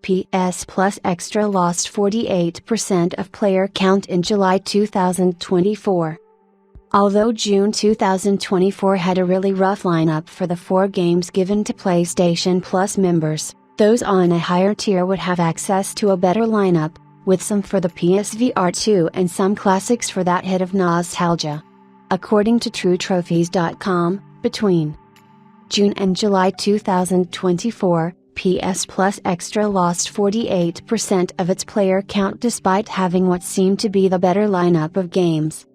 PS Plus Extra lost 48% of player count in July 2024. Although June 2024 had a really rough lineup for the 4 games given to PlayStation Plus members, those on a higher tier would have access to a better lineup, with some for the PSVR 2 and some classics for that hit of nostalgia. According to TrueTrophies.com, between June and July 2024, PS Plus Extra lost 48% of its player count despite having what seemed to be the better lineup of games.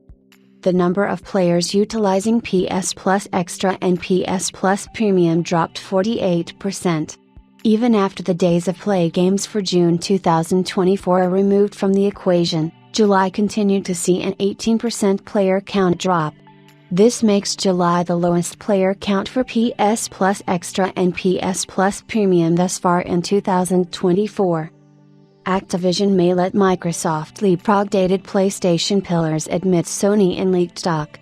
The number of players utilizing PS Plus Extra and PS Plus Premium dropped 48%. Even after the days of play games for June 2024 are removed from the equation, July continued to see an 18% player count drop. This makes July the lowest player count for PS Plus Extra and PS Plus Premium thus far in 2024. Activision may let Microsoft leapfrog dated PlayStation pillars, admits Sony in leaked doc.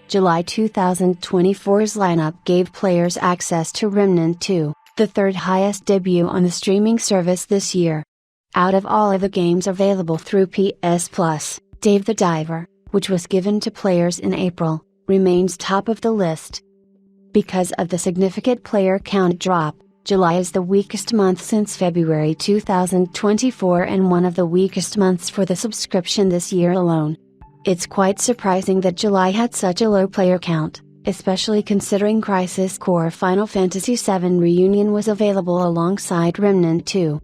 July 2024's lineup gave players access to Remnant 2, the third highest debut on the streaming service this year. Out of all of the games available through PS Plus, Dave the Diver, which was given to players in April, remains top of the list. Because of the significant player count drop, July is the weakest month since February 2024 and one of the weakest months for the subscription this year alone. It's quite surprising that July had such a low player count, especially considering Crisis Core Final Fantasy VII Reunion was available alongside Remnant 2.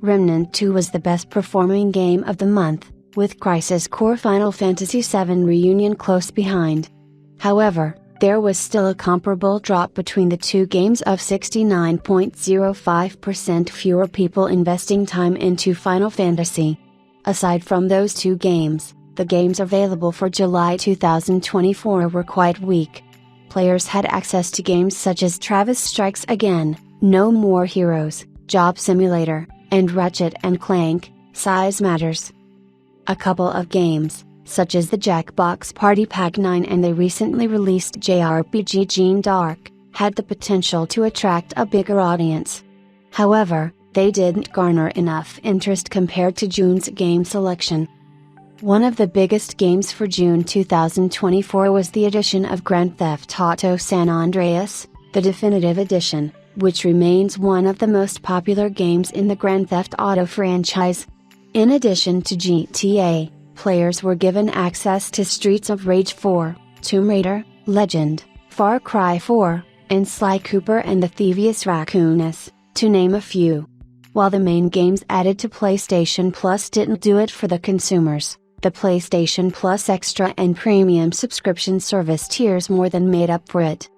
Remnant 2 was the best performing game of the month, with Crisis Core Final Fantasy VII Reunion close behind. However, there was still a comparable drop between the two games of 69.05% fewer people investing time into Final Fantasy. Aside from those two games, the games available for July 2024 were quite weak. Players had access to games such as Travis Strikes Again, No More Heroes, Job Simulator, and Ratchet & Clank, Size Matters. A couple of games, such as the Jackbox Party Pack 9 and the recently released JRPG Gene Dark, had the potential to attract a bigger audience. However, they didn't garner enough interest compared to June's game selection. One of the biggest games for June 2024 was the addition of Grand Theft Auto San Andreas, the Definitive Edition, which remains one of the most popular games in the Grand Theft Auto franchise. In addition to GTA, players were given access to Streets of Rage 4, Tomb Raider, Legend, Far Cry 4, and Sly Cooper and the Thievius Raccoonus, to name a few. While the main games added to PlayStation Plus didn't do it for the consumers, the PlayStation Plus Extra and Premium subscription service tiers more than made up for it.